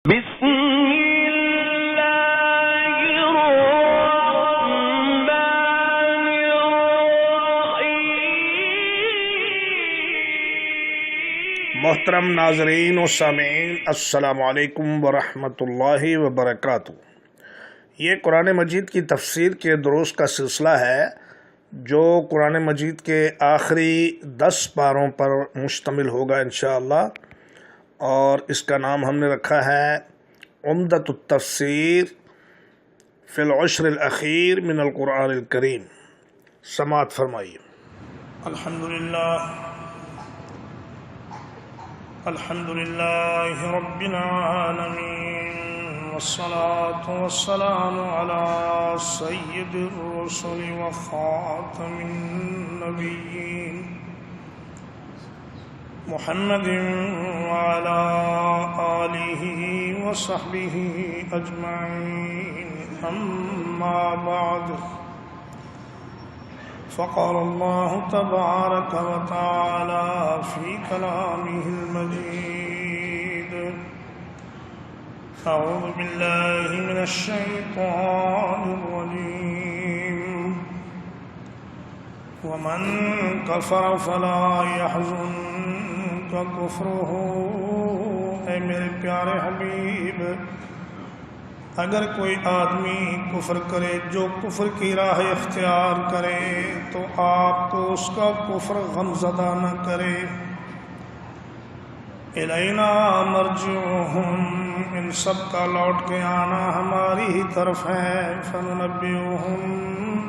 بسم اللہ الرحمن الرحیم۔ محترم ناظرین و سامعین، السلام علیکم ورحمۃ اللہ وبرکاتہ۔ یہ قرآن مجید کی تفسیر کے دروس کا سلسلہ ہے جو قرآن مجید کے آخری 10 پاروں پر مشتمل ہوگا انشاءاللہ، اور اس کا نام ہم نے رکھا ہے عمدۃ التفسیر فی العشر الاخیر من القرآن الکریم۔ سماعت فرمائیے۔ الحمد للہ رب العالمین، والصلاة والسلام على سید الرسل وخاتم النبیین محمد وعلى آلہ وصحبہ اجمعین، اما بعد، فقال اللہ تبارک وتعالی فی کلامہ المجید، اعوذ باللہ من الشیطان الرجیم، ومن کفر فلا يحزنک کفرہ۔ اے میرے پیارے حبیب، اگر کوئی آدمی کفر کرے، جو کفر کی راہ اختیار کرے، تو آپ کو اس کا کفر غمزدہ نہ کرے۔ الینا مرجعہم، ان سب کا لوٹ کے آنا ہماری ہی طرف ہے۔ فننبئہم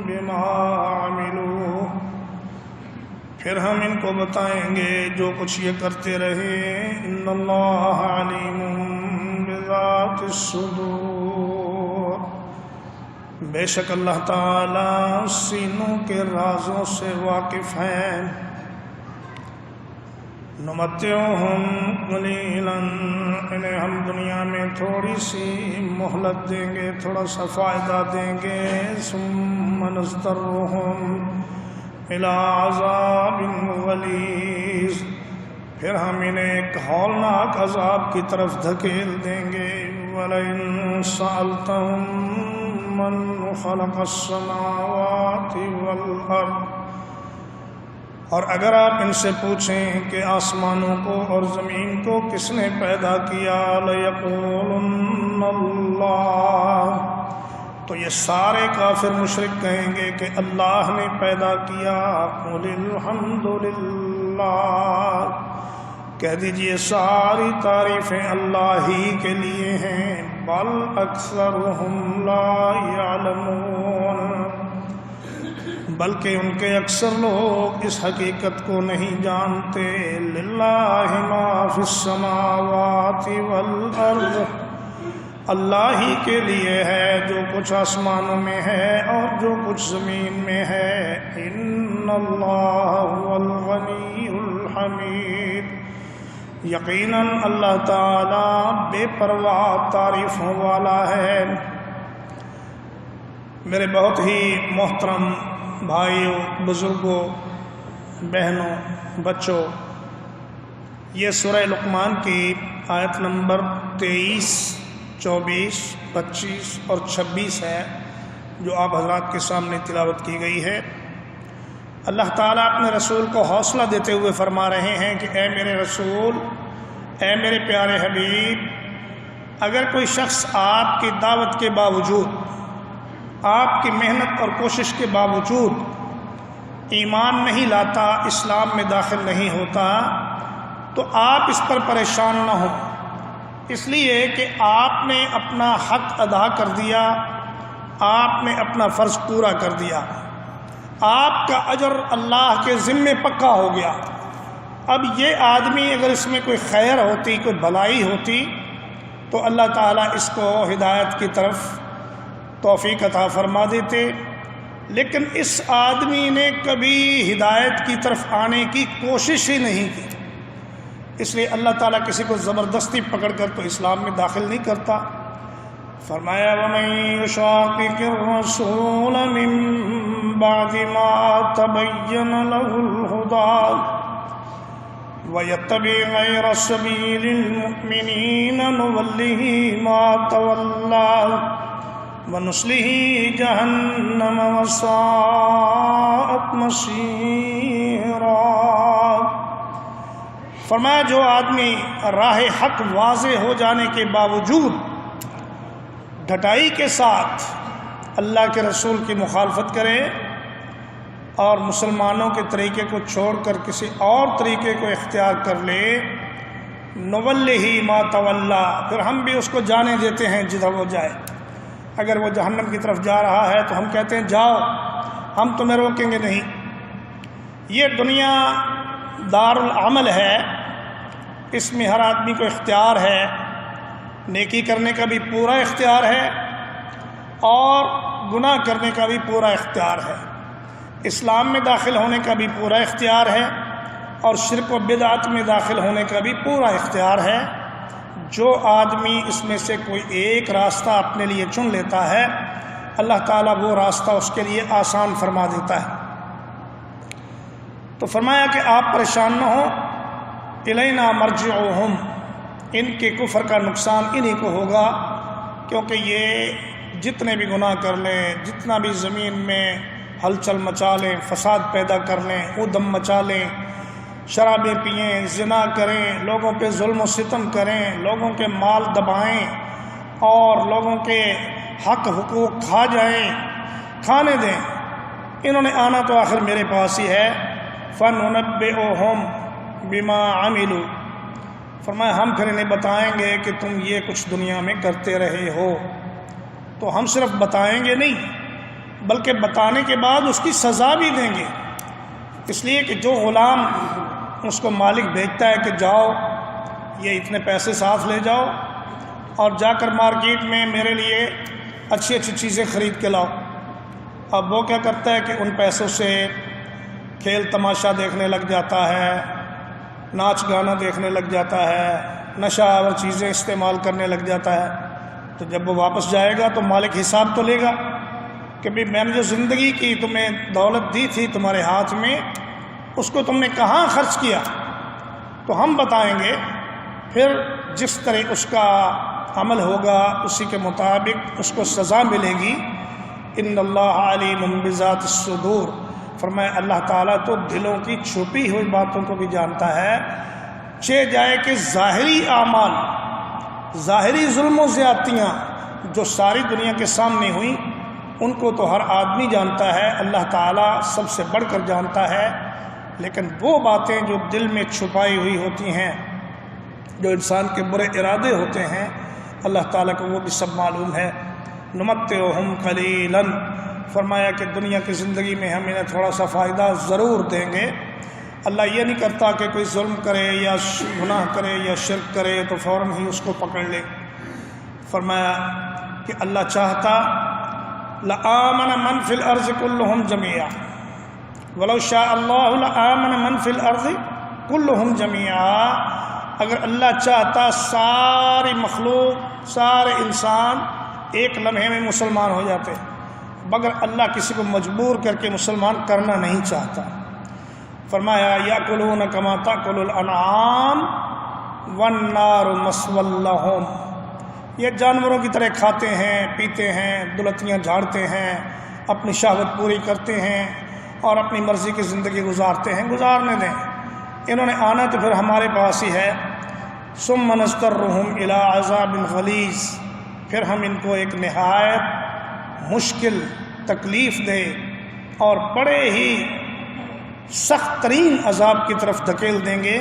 بما عملوا، پھر ہم ان کو بتائیں گے جو کچھ یہ کرتے رہے۔ ان اللہ علیم بذات الصدور، بے شک اللہ تعالیٰ سینوں کے رازوں سے واقف ہیں۔ نمتعہم قلیلا، انہیں ہم دنیا میں تھوڑی سی مہلت دیں گے، تھوڑا سا فائدہ دیں گے۔ ثم نضطرہم الی عذاب غلیظ، پھر ہم انہیں ایک ہولناک عذاب کی طرف دھکیل دیں گے۔ وَلَئِن سَأَلْتَهُم مَّن خَلَقَ السَّمَاوَاتِ وَالْأَرْضَ، اور اگر آپ ان سے پوچھیں کہ آسمانوں کو اور زمین کو کس نے پیدا کیا، لَيَقُولُنَّ اللَّهُ، تو یہ سارے کافر مشرک کہیں گے کہ اللہ نے پیدا کیا۔ قُلِ الْحَمْدُ لِلَّهِ، کہہ دیجئے ساری تعریفیں اللہ ہی کے لیے ہیں۔ بل اکثرہم لا یعلمون، بلکہ ان کے اکثر لوگ اس حقیقت کو نہیں جانتے۔ للہ ما فی السماوات والارض، اللہ ہی کے لیے ہے جو کچھ آسمانوں میں ہے اور جو کچھ زمین میں ہے۔ ان اللہ هو الغنی الحمید، یقیناً اللہ تعالیٰ بے پرواہ تعریفوں والا ہے۔ میرے بہت ہی محترم بھائیوں، بزرگوں، بہنوں، بچوں، یہ سورہ لقمان کی آیت نمبر 23، 24، 25 اور 26 ہے جو آپ حضرات کے سامنے تلاوت کی گئی ہے۔ اللہ تعالیٰ اپنے رسول کو حوصلہ دیتے ہوئے فرما رہے ہیں کہ اے میرے رسول، اے میرے پیارے حبیب، اگر کوئی شخص آپ کی دعوت کے باوجود، آپ کی محنت اور کوشش کے باوجود ایمان نہیں لاتا، اسلام میں داخل نہیں ہوتا، تو آپ اس پر پریشان نہ ہوں، اس لیے کہ آپ نے اپنا حق ادا کر دیا، آپ نے اپنا فرض پورا کر دیا، آپ کا اجر اللہ کے ذمے پکا ہو گیا۔ اب یہ آدمی اگر اس میں کوئی خیر ہوتی، کوئی بھلائی ہوتی، تو اللہ تعالیٰ اس کو ہدایت کی طرف توفیق عطا فرما دیتے، لیکن اس آدمی نے کبھی ہدایت کی طرف آنے کی کوشش ہی نہیں کی، اس لیے اللہ تعالیٰ کسی کو زبردستی پکڑ کر تو اسلام میں داخل نہیں کرتا۔ فرمایا وَمَن يُشَاقِقِ الرَّسُولَ مِن بَعْدِ مَا تَبَيَّنَ لَهُ الْهُدَىٰ وَيَتَّبِعْ غَيْرَ سَبِيلِ الْمُؤْمِنِينَ نُوَلِّهِ مَا تَوَلَّى وَنُصْلِهِ جَهَنَّمَ وَسَاءَتْ مَصِيرًا۔ فرمایا جو آدمی راہ حق واضح ہو جانے کے باوجود ڈھٹائی کے ساتھ اللہ کے رسول کی مخالفت کرے اور مسلمانوں کے طریقے کو چھوڑ کر کسی اور طریقے کو اختیار کر لے، نوَلِّهِ مَا تَوَلَّى، پھر ہم بھی اس کو جانے دیتے ہیں جدھر وہ جائے۔ اگر وہ جہنم کی طرف جا رہا ہے تو ہم کہتے ہیں جاؤ، ہم تمہیں روکیں گے نہیں۔ یہ دنیا دار العمل ہے، اس میں ہر آدمی کو اختیار ہے، نیکی کرنے کا بھی پورا اختیار ہے اور گناہ کرنے کا بھی پورا اختیار ہے، اسلام میں داخل ہونے کا بھی پورا اختیار ہے اور شرک و بدعت میں داخل ہونے کا بھی پورا اختیار ہے۔ جو آدمی اس میں سے کوئی ایک راستہ اپنے لیے چن لیتا ہے، اللہ تعالیٰ وہ راستہ اس کے لیے آسان فرما دیتا ہے۔ تو فرمایا کہ آپ پریشان نہ ہوں، الینا مرجعہم، ان کے کفر کا نقصان انہی کو ہوگا، کیونکہ یہ جتنے بھی گناہ کر لیں، جتنا بھی زمین میں ہلچل مچا لیں، فساد پیدا کر لیں، ادم مچا لیں، شرابیں پئیں، زنا کریں، لوگوں پہ ظلم و ستم کریں، لوگوں کے مال دبائیں اور لوگوں کے حق حقوق کھا جائیں، کھانے دیں، انہوں نے آنا تو آخر میرے پاس ہی ہے۔ فَنُنَبِّئُهُم بِمَا عَمِلُوا، فرمایا ہم پھر انہیں بتائیں گے کہ تم یہ کچھ دنیا میں کرتے رہے ہو۔ تو ہم صرف بتائیں گے نہیں، بلکہ بتانے کے بعد اس کی سزا بھی دیں گے، اس لیے کہ جو غلام اس کو مالک بھیجتا ہے کہ جاؤ یہ اتنے پیسے ساتھ لے جاؤ اور جا کر مارکیٹ میں میرے لیے اچھی اچھی چیزیں خرید کے لاؤ، اب وہ کیا کرتا ہے کہ ان پیسوں سے کھیل تماشا دیکھنے لگ جاتا ہے، ناچ گانا دیکھنے لگ جاتا ہے، نشہ آور چیزیں استعمال کرنے لگ جاتا ہے۔ تو جب وہ واپس جائے گا تو مالک حساب تو لے گا کہ بھی میں نے جو زندگی کی تمہیں دولت دی تھی تمہارے ہاتھ میں، اس کو تم نے کہاں خرچ کیا؟ تو ہم بتائیں گے، پھر جس طرح اس کا عمل ہوگا اسی کے مطابق اس کو سزا ملے گی۔ ان اللہ علیم بذات الصدور، فرمایا اللہ تعالیٰ تو دلوں کی چھپی ہوئی باتوں کو بھی جانتا ہے، چہ جائے کہ ظاہری اعمال، ظاہری ظلم و زیادتیاں جو ساری دنیا کے سامنے ہوئیں ان کو تو ہر آدمی جانتا ہے، اللہ تعالیٰ سب سے بڑھ کر جانتا ہے، لیکن وہ باتیں جو دل میں چھپائی ہوئی ہوتی ہیں، جو انسان کے برے ارادے ہوتے ہیں، اللہ تعالیٰ کو وہ بھی سب معلوم ہے۔ نمتعہم قلیلا، فرمایا کہ دنیا کی زندگی میں ہم انہیں تھوڑا سا فائدہ ضرور دیں گے۔ اللہ یہ نہیں کرتا کہ کوئی ظلم کرے یا گناہ کرے یا شرک کرے تو فوراً ہی اس کو پکڑ لے۔ فرمایا کہ اللہ چاہتا لآمن من فی الارض کلہم جمیعا ولو شاء اللہ لآمن من فی الارض کلہم جمیعا، اگر اللہ چاہتا ساری مخلوق، سارے انسان ایک لمحے میں مسلمان ہو جاتے، مگر اللہ کسی کو مجبور کر کے مسلمان کرنا نہیں چاہتا۔ فرمایا یاکلون کما تاکل الانعام والنار مثوی لہم، یہ جانوروں کی طرح کھاتے ہیں، پیتے ہیں، دلتیاں جھاڑتے ہیں، اپنی شہوت پوری کرتے ہیں اور اپنی مرضی کی زندگی گزارتے ہیں، گزارنے دیں، انہوں نے آنا تو پھر ہمارے پاس ہی ہے۔ ثم نضطرهم الی عذاب غلیظ، پھر ہم ان کو ایک نہایت مشکل تکلیف دے اور بڑے ہی سخت ترین عذاب کی طرف دھکیل دیں گے۔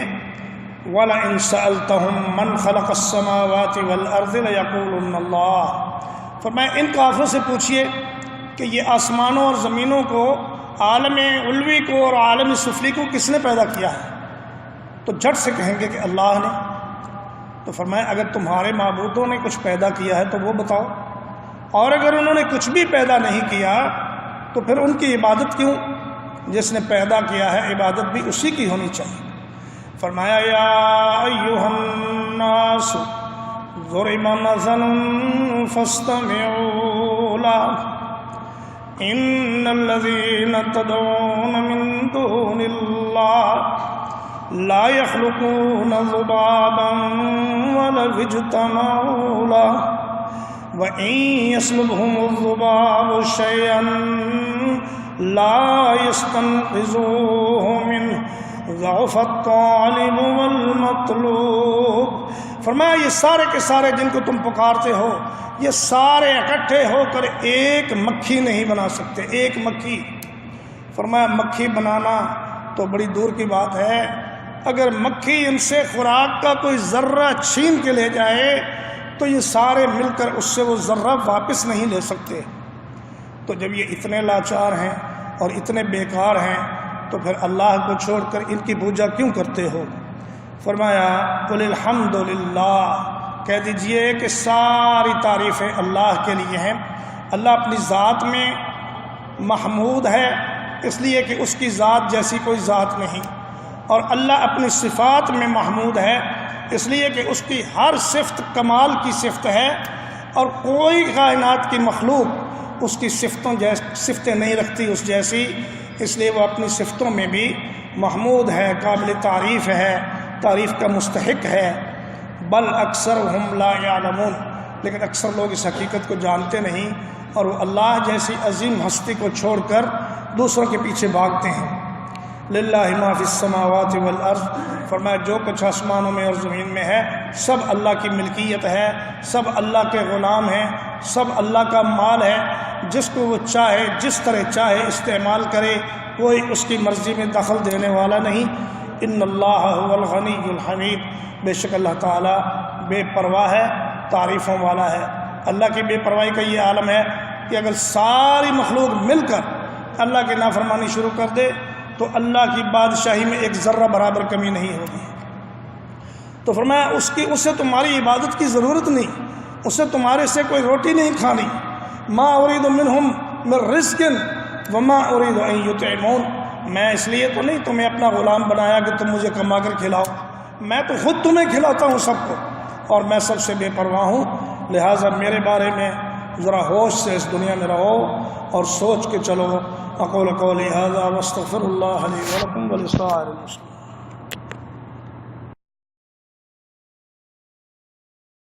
وَلَئِن سَأَلْتَهُم مَّنْ خَلَقَ السَّمَاوَاتِ وَالْأَرْضِ لَيَقُولُنَّ اللَّهُ، فرمایا ان کافروں سے پوچھئے کہ یہ آسمانوں اور زمینوں کو، عالم علوی کو اور عالم سفلی کو کس نے پیدا کیا ہے؟ تو جھٹ سے کہیں گے کہ اللہ نے۔ تو فرمایا اگر تمہارے معبودوں نے کچھ پیدا کیا ہے تو وہ بتاؤ، اور اگر انہوں نے کچھ بھی پیدا نہیں کیا تو پھر ان کی عبادت کیوں؟ جس نے پیدا کیا ہے عبادت بھی اسی کی ہونی چاہیے۔ فرمایا یا ایھا الناس ضرب مثل فاستمعوا له ان الذين تدعون من دون الله لا يخلقون ذبابا ولو اجتمعوا له وإن يسلبهم الذباب شيئا لا يستنقذوه منه ضعف الطالب والمطلوب. فرمایا یہ سارے کے سارے جن کو تم پکارتے ہو یہ سارے اکٹھے ہو کر ایک مکھی نہیں بنا سکتے. ایک مکھی. فرمایا مکھی بنانا تو بڑی دور کی بات ہے. اگر مکھی ان سے خوراک کا کوئی ذرہ چھین کے لے جائے تو یہ سارے مل کر اس سے وہ ذرہ واپس نہیں لے سکتے. تو جب یہ اتنے لاچار ہیں اور اتنے بیکار ہیں تو پھر اللہ کو چھوڑ کر ان کی پوجا کیوں کرتے ہو؟ فرمایا قل الحمد للہ، کہہ دیجئے کہ ساری تعریفیں اللہ کے لیے ہیں. اللہ اپنی ذات میں محمود ہے اس لیے کہ اس کی ذات جیسی کوئی ذات نہیں، اور اللہ اپنی صفات میں محمود ہے اس لیے کہ اس کی ہر صفت کمال کی صفت ہے، اور کوئی کائنات کی مخلوق اس کی صفتیں نہیں رکھتی اس جیسی. اس لیے وہ اپنی صفتوں میں بھی محمود ہے، قابل تعریف ہے، تعریف کا مستحق ہے. بل اکثرہم لا یعلمون، لیکن اکثر لوگ اس حقیقت کو جانتے نہیں اور وہ اللہ جیسی عظیم ہستی کو چھوڑ کر دوسروں کے پیچھے بھاگتے ہیں. للہ ما فی السماوات والارض، فرمایا جو کچھ آسمانوں میں اور زمین میں ہے سب اللہ کی ملکیت ہے، سب اللہ کے غلام ہیں، سب اللہ کا مال ہے. جس کو وہ چاہے جس طرح چاہے استعمال کرے، کوئی اس کی مرضی میں دخل دینے والا نہیں. ان اللہ هو الغنی الحمید، بے شک اللہ تعالیٰ بے پرواہ ہے، تعریفوں والا ہے. اللہ کی بے پرواہی کا یہ عالم ہے کہ اگر ساری مخلوق مل کر اللہ کی نافرمانی شروع کر دے تو اللہ کی بادشاہی میں ایک ذرہ برابر کمی نہیں ہوگی. تو فرمایا اسے تمہاری عبادت کی ضرورت نہیں، اسے تمہارے سے کوئی روٹی نہیں کھانی. ما اريد منهم من رزق وما اريد ان يطعمون، میں اس لیے تو نہیں تمہیں اپنا غلام بنایا کہ تم مجھے کما کر کھلاؤ، میں تو خود تمہیں کھلاتا ہوں سب کو، اور میں سب سے بے پرواہ ہوں. لہٰذا میرے بارے میں ذرا ہوش سے اس دنیا میں رہو اور سوچ کے چلو. اقول قولی ھذا واستغفر اللہ لی ولکم ولسائر المسلمین.